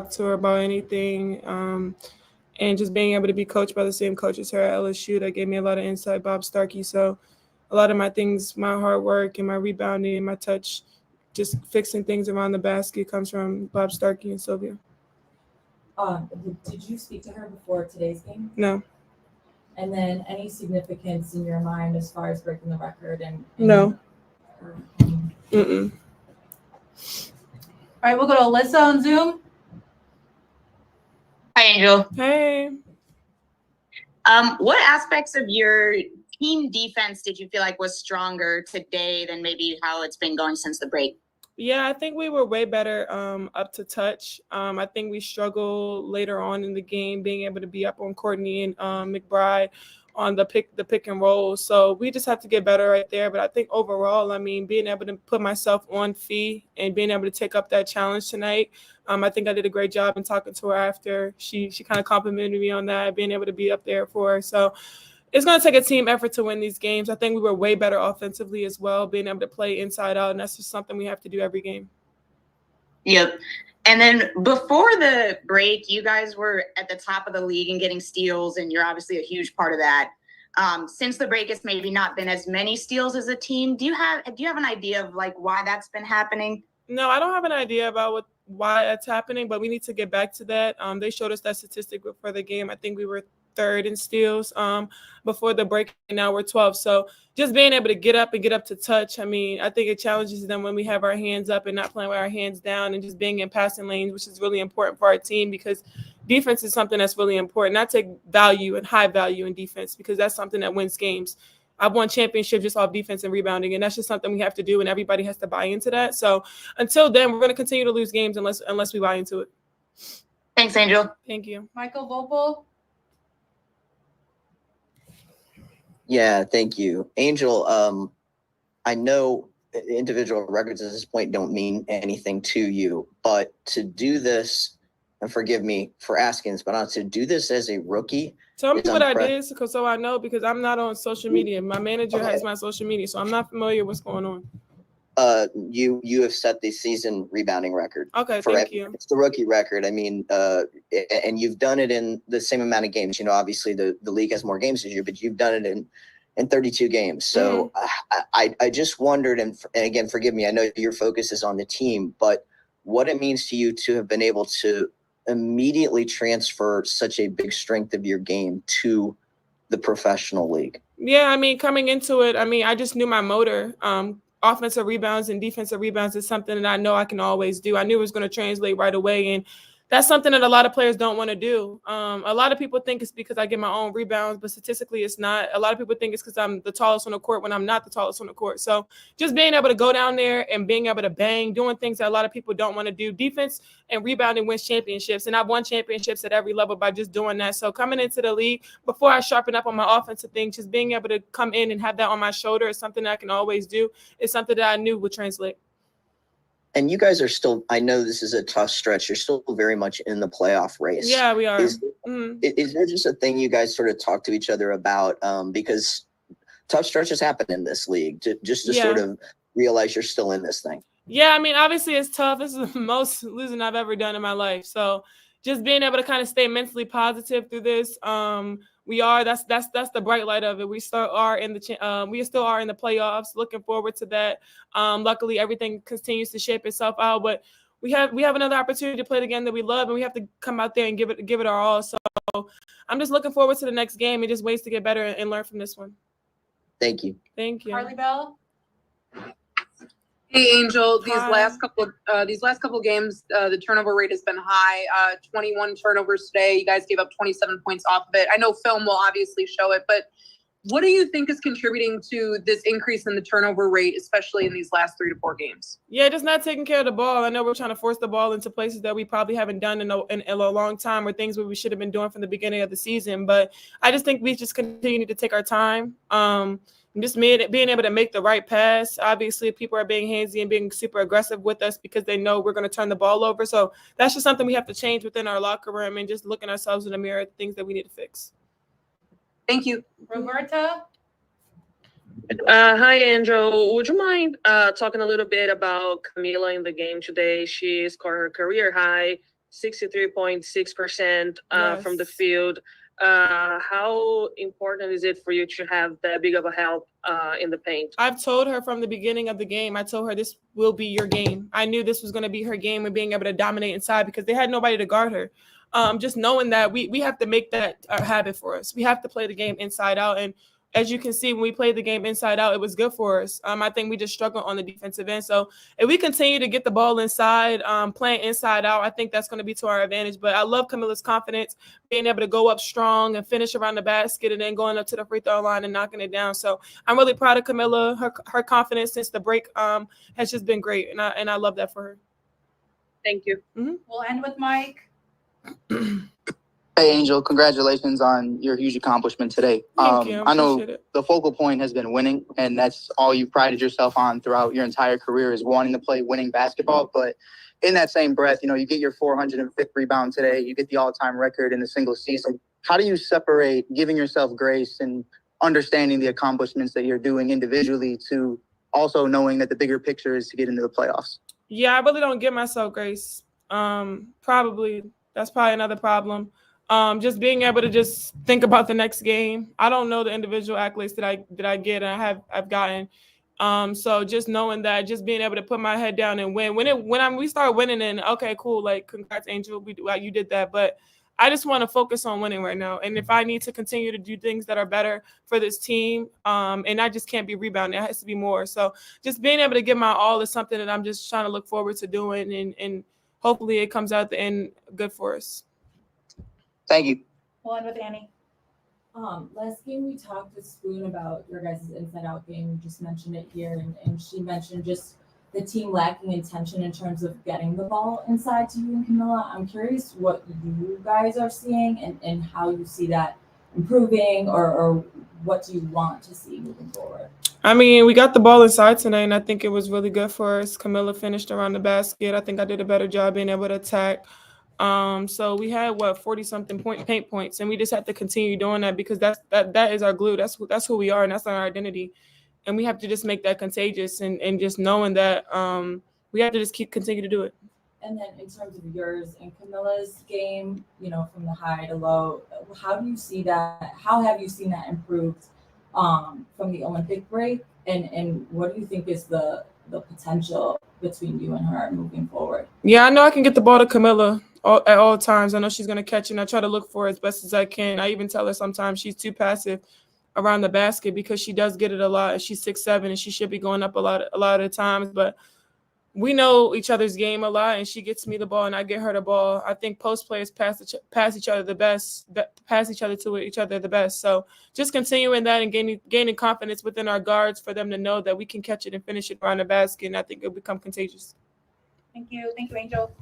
talk to her about anything. And just being able to be coached by the same coach as her at LSU, that gave me a lot of insight, Bob Starkey. So a lot of my things, my hard work and my rebounding and my touch, just fixing things around the basket comes from Bob Starkey and Sylvia. Did you speak to her before today's game? No. And then any significance in your mind as far as breaking the record? No. All right, we'll go to Alyssa on Zoom. Hi, Angel. Hey. What aspects of your team defense did you feel like was stronger today than maybe how it's been going since the break? Yeah, I think we were way better up to touch. I think we struggled later on in the game being able to be up on Courtney and McBride on the pick and roll. So we just have to get better right there. But I think overall, I mean, being able to put myself on Fee and being able to take up that challenge tonight, I think I did a great job in talking to her after. She kind of complimented me on that, being able to be up there for her. So it's going to take a team effort to win these games. I think we were way better offensively as well, being able to play inside out, and that's just something we have to do every game. Yep. And then before the break, you guys were at the top of the league and getting steals, and you're obviously a huge part of that. Since the break, it's maybe not been as many steals as a team. Do you have an idea of like why that's been happening? No, I don't have an idea about why that's happening, but we need to get back to that. They showed us that statistic before the game. I think we were third in steals before the break, and now we're 12th. So just being able to get up to touch, I mean, I think it challenges them when we have our hands up and not playing with our hands down and just being in passing lanes, which is really important for our team because defense is something that's really important. I take value and high value in defense because that's something that wins games. I've won championships just off defense and rebounding, and that's just something we have to do, and everybody has to buy into that. So until then, we're going to continue to lose games unless we buy into it. Thanks, Angel. Thank you. Michael Vopel. Yeah, thank you. Angel, I know individual records at this point don't mean anything to you, but to do this, and forgive me for asking this, but to do this as a rookie. Tell me what I did so I know, because I'm not on social media. My manager has my social media, so I'm not familiar with what's going on. You have set the season rebounding record. Okay, thank you. It's the rookie record. I mean, and you've done it in the same amount of games. You know, obviously the league has more games this year, but you've done it in 32 games. So I just wondered, and again, forgive me, I know your focus is on the team, but what it means to you to have been able to immediately transfer such a big strength of your game to the professional league. Yeah, I mean, coming into it, I mean, I just knew my motor. Offensive rebounds and defensive rebounds is something that I know I can always do. I knew it was going to translate right away, and that's something that a lot of players don't want to do. A lot of people think it's because I get my own rebounds, but statistically it's not. A lot of people think it's because I'm the tallest on the court when I'm not the tallest on the court. So just being able to go down there and being able to bang, doing things that a lot of people don't want to do. Defense and rebounding wins championships, and I've won championships at every level by just doing that. So coming into the league, before I sharpen up on my offensive thing, just being able to come in and have that on my shoulder is something that I can always do. It's something that I knew would translate. And you guys are still, I know this is a tough stretch. You're still very much in the playoff race. Yeah, we are. Is there just a thing you guys sort of talk to each other about? Because tough stretches happen in this league, just to sort of realize you're still in this thing. Yeah, I mean, obviously it's tough. This is the most losing I've ever done in my life. So just being able to kind of stay mentally positive through this. That's the bright light of it. We still are in the playoffs. Looking forward to that. Luckily, everything continues to shape itself out. But we have another opportunity to play the game that we love, and we have to come out there and give it our all. So I'm just looking forward to the next game and just ways to get better and learn from this one. Thank you. Thank you. Carly Bell. Hey, Angel. These last couple games, the turnover rate has been high. 21 turnovers today. You guys gave up 27 points off of it. I know film will obviously show it, but what do you think is contributing to this increase in the turnover rate, especially in these last 3 to 4 games? Yeah, just not taking care of the ball. I know we're trying to force the ball into places that we probably haven't done in a long time, or things where we should have been doing from the beginning of the season. But I just think we just continue to take our time. Just being able to make the right pass. Obviously, people are being handsy and being super aggressive with us because they know we're going to turn the ball over. So that's just something we have to change within our locker room, and just looking ourselves in the mirror at things that we need to fix. Thank you. Roberta? Hi, Angel. Would you mind talking a little bit about Camila in the game today? She scored her career high. 63.6% from the Yes. field. How important is it for you to have that big of a help in the paint? I've told her from the beginning of the game, I told her this will be your game. I knew this was going to be her game and being able to dominate inside because they had nobody to guard her. Just knowing that we have to make that a habit for us. We have to play the game inside out. And as you can see, when we played the game inside out, it was good for us. I think we just struggled on the defensive end. So if we continue to get the ball inside, playing inside out, I think that's going to be to our advantage. But I love Camilla's confidence, being able to go up strong and finish around the basket and then going up to the free throw line and knocking it down. So I'm really proud of Camilla. Her confidence since the break has just been great. And I love that for her. Thank you. We'll end with Mike. Hey, Angel, congratulations on your huge accomplishment today. Thank you. I know Appreciate it. the focal point has been winning, and that's all you've prided yourself on throughout your entire career is wanting to play winning basketball. But in that same breath, you get your 405th rebound today. You get the all-time record in a single season. How do you separate giving yourself grace and understanding the accomplishments that you're doing individually to also knowing that the bigger picture is to get into the playoffs? Yeah, I really don't give myself grace. That's probably another problem. Just being able to just think about the next game. I don't know the individual accolades that I get and I've gotten. So just knowing that, just being able to put my head down and win. We start winning, and okay, cool, like congrats, Angel, you did that. But I just want to focus on winning right now. And if I need to continue to do things that are better for this team, and I just can't be rebounding, it has to be more. So just being able to give my all is something that I'm just trying to look forward to doing, and hopefully it comes out the end good for us. Thank you. We'll end with Annie. Last game we talked with Spoon about your guys' inside out game. You just mentioned it here, and she mentioned just the team lacking intention in terms of getting the ball inside to you and Camilla. I'm curious what you guys are seeing and how you see that improving, or what do you want to see moving forward? I mean, we got the ball inside tonight, and I think it was really good for us. Camilla finished around the basket. I think I did a better job being able to attack. So we had 40-something paint points, and we just have to continue doing that because that is our glue. That's who we are, and that's our identity. And we have to just make that contagious, and just knowing that we have to just continue to do it. And then in terms of yours and Camilla's game, from the high to low, how do you see that? How have you seen that improved from the Olympic break? And what do you think is the potential between you and her moving forward? Yeah, I know I can get the ball to Camilla at all times. I know she's going to catch it, and I try to look for it as best as I can. I even tell her sometimes she's too passive around the basket because she does get it a lot, and she's 6'7", and she should be going up a lot of the times. But we know each other's game a lot, and she gets me the ball, and I get her the ball. I think post players pass each other the best, pass each other to each other the best. So just continuing that and gaining confidence within our guards for them to know that we can catch it and finish it around the basket, and I think it'll become contagious. Thank you. Thank you, Angel.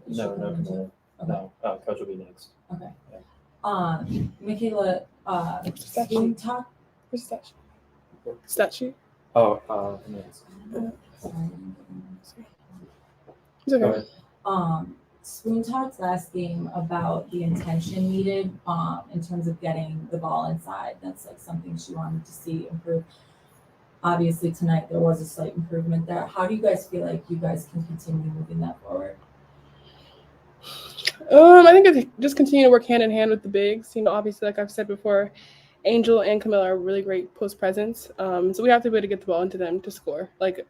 No, Camilla. Okay. No, Coach will be next. Okay. Michaela, Spoon talk. Statue. Oh, yes. Sorry. It's okay. Go ahead. Spoon talked last game about the intention needed in terms of getting the ball inside. That's like something she wanted to see improve. Obviously tonight there was a slight improvement there. How do you guys feel like you guys can continue moving that forward? I think I just continue to work hand in hand with the bigs. Obviously, like I've said before, Angel and Camilla are really great post presence. So we have to be able to get the ball into them to score. They're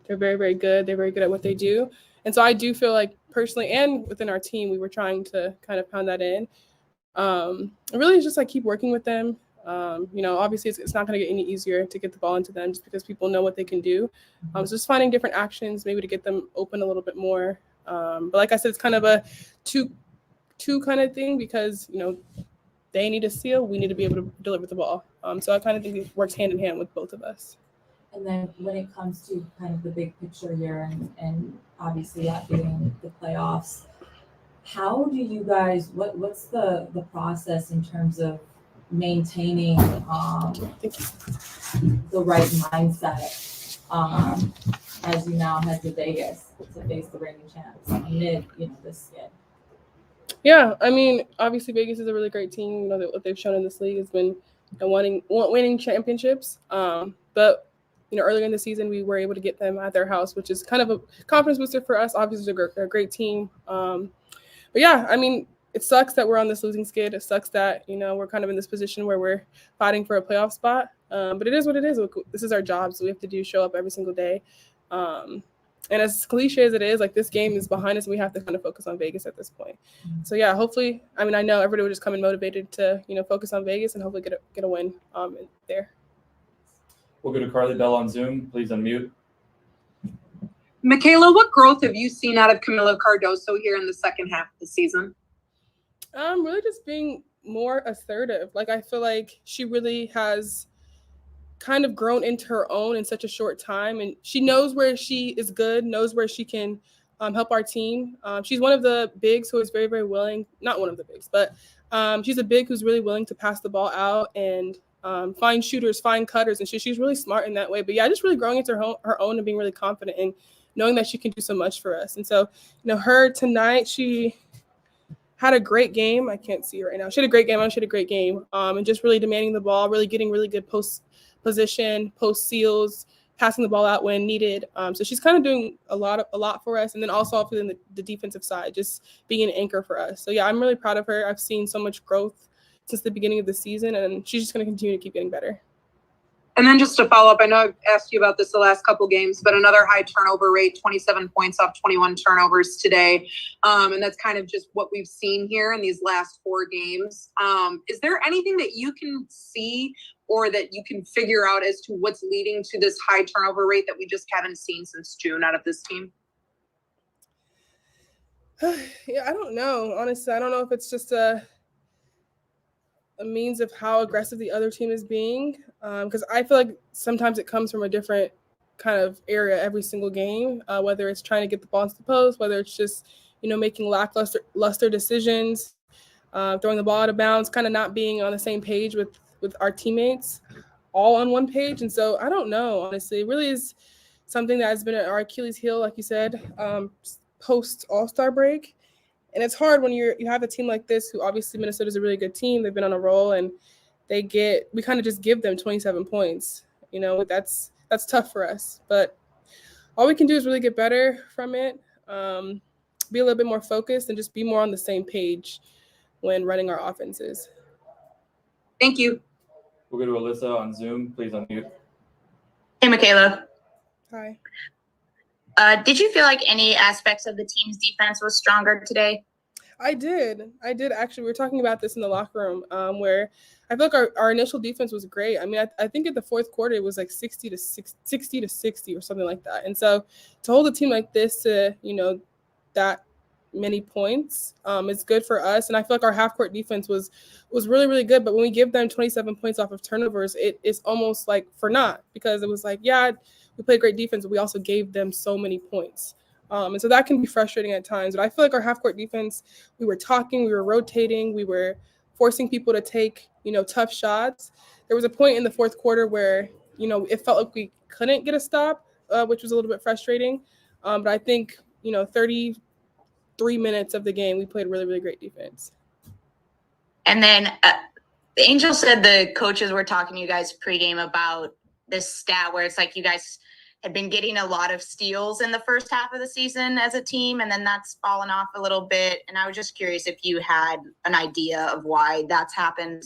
very, very good. They're very good at what they do. And so I do feel like personally and within our team, we were trying to kind of pound that in. Really just keep working with them. Obviously it's not going to get any easier to get the ball into them just because people know what they can do. So just finding different actions maybe to get them open a little bit more. But like I said, it's kind of a two kind of thing because, they need to steal, we need to be able to deliver the ball. So I kind of think it works hand in hand with both of us. And then when it comes to kind of the big picture here and obviously that being the playoffs, how do you guys, what's the process in terms of maintaining the right mindset as you now head to Vegas to face the reigning champs amid, this skid? Yeah, I mean, obviously Vegas is a really great team. What they've shown in this league has been winning championships. But earlier in the season, we were able to get them at their house, which is kind of a confidence booster for us. Obviously, they're a great team. But yeah, I mean, it sucks that we're on this losing skid. It sucks that, we're kind of in this position where we're fighting for a playoff spot. But it is what it is. This is our job, so we have to show up every single day. And as cliche as it is, this game is behind us and we have to kind of focus on Vegas at this point. So yeah, hopefully, I know everybody will just come in motivated to, focus on Vegas and hopefully get a win there. We'll go to Carly Bell on Zoom. Please unmute. Michaela, what growth have you seen out of Camila Cardoso here in the second half of the season? Really just being more assertive. I feel like she really has kind of grown into her own in such a short time, and she knows where she is good, knows where she can help our team. She's one of the bigs who is very, very willing, not one of the bigs, but she's a big who's really willing to pass the ball out and find shooters, find cutters, and she's really smart in that way. But yeah, just really growing into her own and being really confident and knowing that she can do so much for us. And so, her tonight, she had a great game. I can't see her right now. She had a great game. And just really demanding the ball, really getting really good post position, post seals, passing the ball out when needed. So she's kind of doing a lot for us. And then also within the defensive side, just being an anchor for us. So yeah, I'm really proud of her. I've seen so much growth since the beginning of the season, and she's just going to continue to keep getting better. And then just to follow up, I know I've asked you about this the last couple games, but another high turnover rate, 27 points off 21 turnovers today. And that's kind of just what we've seen here in these last 4 games. Is there anything that you can see or that you can figure out as to what's leading to this high turnover rate that we just haven't seen since June out of this team? Yeah, I don't know. Honestly, I don't know if it's just a means of how aggressive the other team is being. Because I feel like sometimes it comes from a different kind of area every single game, whether it's trying to get the ball into the post, whether it's just, making lackluster decisions, throwing the ball out of bounds, kind of not being on the same page with our teammates, all on one page. And so I don't know, honestly. It really is something that has been our Achilles heel, like you said, post All-Star break. And it's hard when you have a team like this, who obviously Minnesota's a really good team. They've been on a roll, and we kind of just give them 27 points. That's tough for us. But all we can do is really get better from it, be a little bit more focused, and just be more on the same page when running our offenses. Thank you. We'll go to Alyssa on Zoom. Please unmute. Hey, Michaela. Hi. Did you feel like any aspects of the team's defense was stronger today? I did actually. We were talking about this in the locker room, where I feel like our initial defense was great. I mean, I think in the fourth quarter it was 60 to 60 or something like that. And so to hold a team like this to that many points is good for us. And I feel like our half court defense was really, really good. But when we give them 27 points off of turnovers, it's almost like for naught, because it was we played great defense, but we also gave them so many points. And so that can be frustrating at times. But I feel like our half-court defense, we were talking, we were rotating, we were forcing people to take, tough shots. There was a point in the fourth quarter where, it felt like we couldn't get a stop, which was a little bit frustrating. But I think, 30 3 minutes of the game, we played really, really great defense. And then the Angel said the coaches were talking to you guys pregame about this stat where it's like you guys had been getting a lot of steals in the first half of the season as a team, and then that's fallen off a little bit. And I was just curious if you had an idea of why that's happened.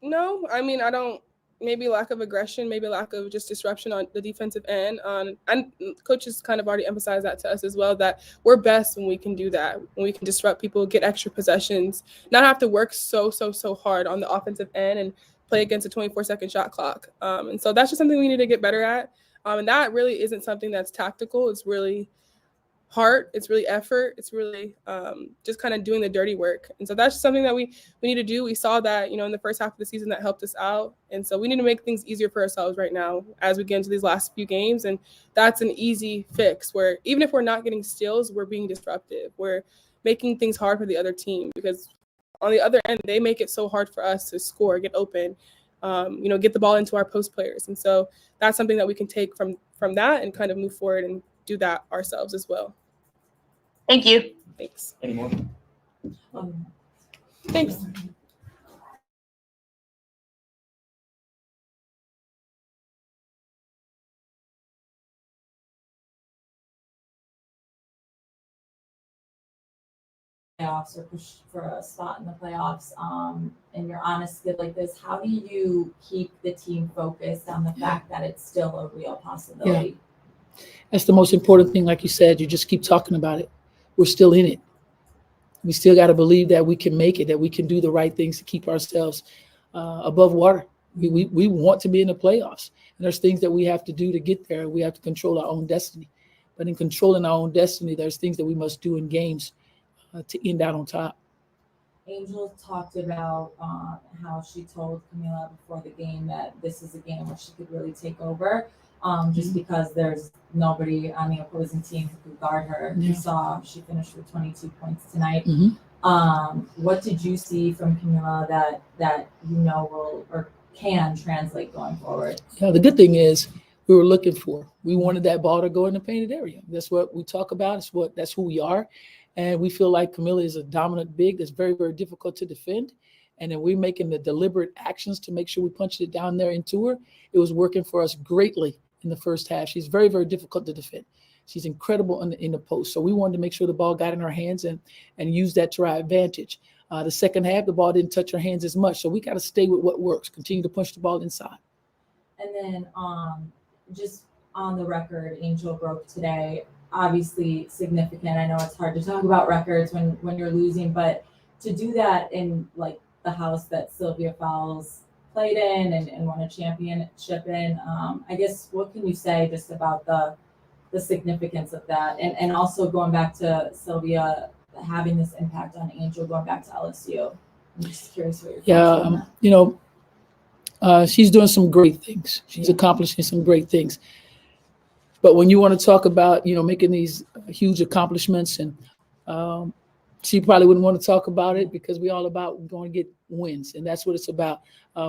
No, I mean, I don't. Maybe lack of aggression, maybe lack of just disruption on the defensive end. And coaches kind of already emphasized that to us as well, that we're best when we can do that, when we can disrupt people, get extra possessions, not have to work so hard on the offensive end and play against a 24-second shot clock. And so that's just something we need to get better at. And that really isn't something that's tactical. It's really heart, it's really effort, it's really just kind of doing the dirty work. And so that's just something that we need to do. We saw that, in the first half of the season that helped us out. And so we need to make things easier for ourselves right now as we get into these last few games. And that's an easy fix where even if we're not getting steals, we're being disruptive. We're making things hard for the other team because on the other end, they make it so hard for us to score, get open, get the ball into our post players. And so that's something that we can take from that and kind of move forward and do that ourselves as well. Thank you. Thanks. Any more? Thanks. Playoffs or push for a spot in the playoffs, and you're honest like this, how do you keep the team focused on the fact that it's still a real possibility? Yeah. That's the most important thing. Like you said, you just keep talking about it. We're still in it. We still got to believe that we can make it, that we can do the right things to keep ourselves above water. We want to be in the playoffs, and there's things that we have to do to get there. We have to control our own destiny. But in controlling our own destiny, there's things that we must do in games to end out on top. Angel talked about how she told Camila before the game that this is a game where she could really take over. Just because there's nobody on the opposing team who could guard her. Yeah. You saw she finished with 22 points tonight. Mm-hmm. What did you see from Camila that will or can translate going forward? Yeah, the good thing is we were looking for. We wanted that ball to go in the painted area. That's what we talk about. That's who we are. And we feel like Camila is a dominant big that's very, very difficult to defend. And then we're making the deliberate actions to make sure we punched it down there into her. It was working for us greatly in the first half. She's very, very difficult to defend. She's incredible in the post. So we wanted to make sure the ball got in her hands and use that to our advantage. The second half, the ball didn't touch her hands as much. So we got to stay with what works, continue to push the ball inside. And then just on the record, Angel broke today. Obviously significant. I know it's hard to talk about records when you're losing, but to do that in like the house that Sylvia Fowles played in and won a championship in, I guess what can you say just about the significance of that, and also going back to Sylvia having this impact on Angel going back to LSU? I'm just curious what your thoughts on that. She's doing some great things. She's accomplishing some great things. But when you want to talk about, making these huge accomplishments, and she probably wouldn't want to talk about it because we're all about going to get wins. And that's what it's about.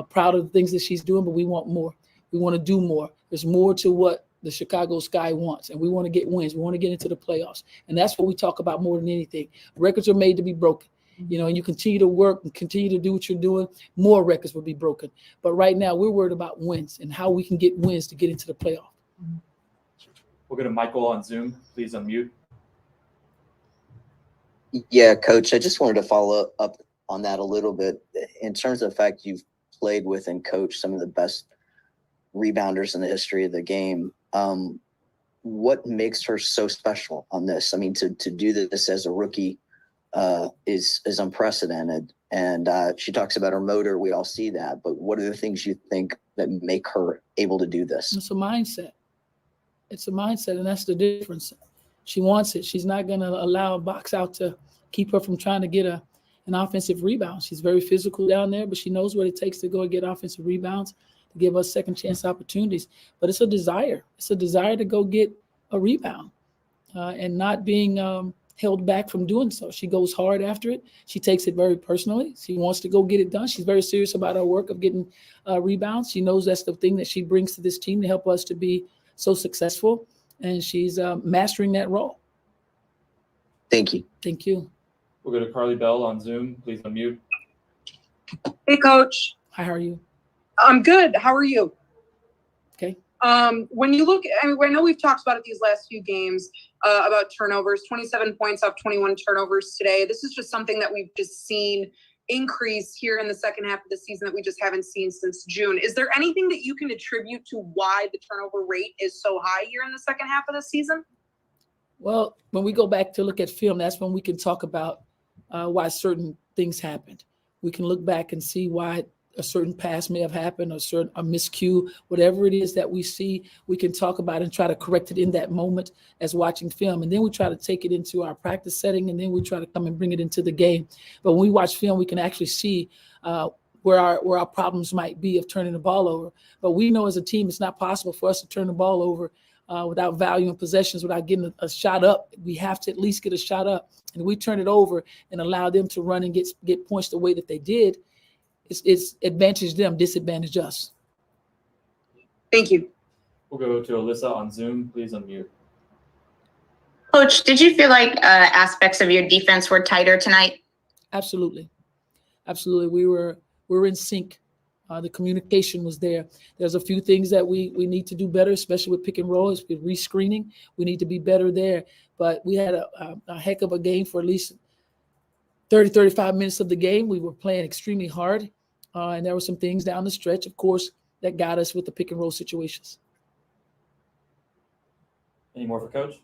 Proud of the things that she's doing, but we want more. We want to do more. There's more to what the Chicago Sky wants, and we want to get wins. We want to get into the playoffs. And that's what we talk about more than anything. Records are made to be broken. And you continue to work and continue to do what you're doing, more records will be broken. But right now, we're worried about wins and how we can get wins to get into the playoff. We'll go to Michael on Zoom. Please unmute. Yeah, Coach, I just wanted to follow up on that a little bit in terms of the fact you've played with and coached some of the best rebounders in the history of the game. What makes her so special on this? I mean, to do this as a rookie is unprecedented. And she talks about her motor. We all see that. But what are the things you think that make her able to do this? It's a mindset. It's a mindset, and that's the difference. She wants it. She's not going to allow a box out to keep her from trying to get an offensive rebound. She's very physical down there, but she knows what it takes to go and get offensive rebounds, to give us second chance opportunities. But it's a desire. It's a desire to go get a rebound and not being held back from doing so. She goes hard after it. She takes it very personally. She wants to go get it done. She's very serious about her work of getting rebounds. She knows that's the thing that she brings to this team to help us to be so successful. and she's mastering that role. Thank you. Thank you. We'll go to Carly Bell on Zoom. Please unmute. Hey, Coach. Hi, how are you? I'm good. How are you? Okay. When you look, I know we've talked about it these last few games about turnovers, 27 points off 21 turnovers today. This is just something that we've just seen increase here in the second half of the season that we just haven't seen since June. Is there anything that you can attribute to why the turnover rate is so high here in the second half of the season? Well, when we go back to look at film, that's when we can talk about why certain things happened. We can look back and see why a certain pass may have happened, a miscue, whatever it is that we see, we can talk about and try to correct it in that moment as watching film. And then we try to take it into our practice setting, and then we try to come and bring it into the game. But when we watch film, we can actually see where our problems might be of turning the ball over. But we know as a team, it's not possible for us to turn the ball over without value in possessions, without getting a shot up. We have to at least get a shot up. And we turn it over and allow them to run and get points the way that they did. It's advantage them, disadvantage us. Thank you. We'll go to Alyssa on Zoom. Please unmute. Coach, did you feel like aspects of your defense were tighter tonight? Absolutely. We were in sync. The communication was there. There's a few things that we need to do better, especially with pick and roll, with rescreening. We need to be better there. But we had a heck of a game for at least 30, 35 minutes of the game. We were playing extremely hard. And there were some things down the stretch, of course, that got us with the pick and roll situations. Any more for Coach?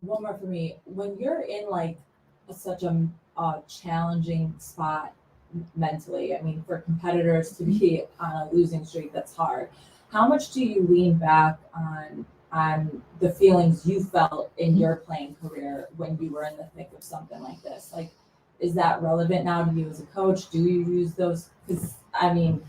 One more for me. When you're in like such a challenging spot mentally, I mean, for competitors to be on a losing streak, that's hard. How much do you lean back on the feelings you felt in your playing career when you were in the thick of something like this? Like, is that relevant now to you as a coach? Do you use those? Because I mean,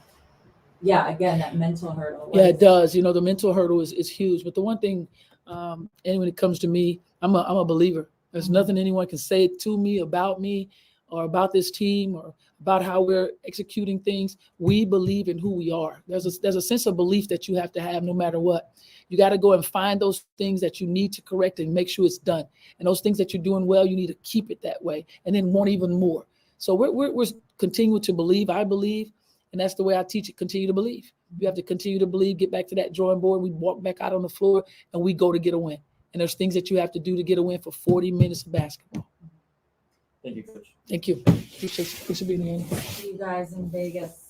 yeah, again, that mental hurdle. Yeah, it does. You know, the mental hurdle is huge. But the one thing, and when it comes to me, I'm a believer. There's nothing anyone can say to me, or about this team, or about how we're executing things. We believe in who we are. There's a sense of belief that you have to have no matter what. You got to go and find those things that you need to correct and make sure it's done. And those things that you're doing well, you need to keep it that way, and then want even more. So we're continuing to believe. I believe, and that's the way I teach it. Continue to believe. You have to continue to believe. Get back to that drawing board. We walk back out on the floor, and we go to get a win. And there's things that you have to do to get a win for 40 minutes of basketball. Thank you, Coach. Thanks for being here. See you guys in Vegas.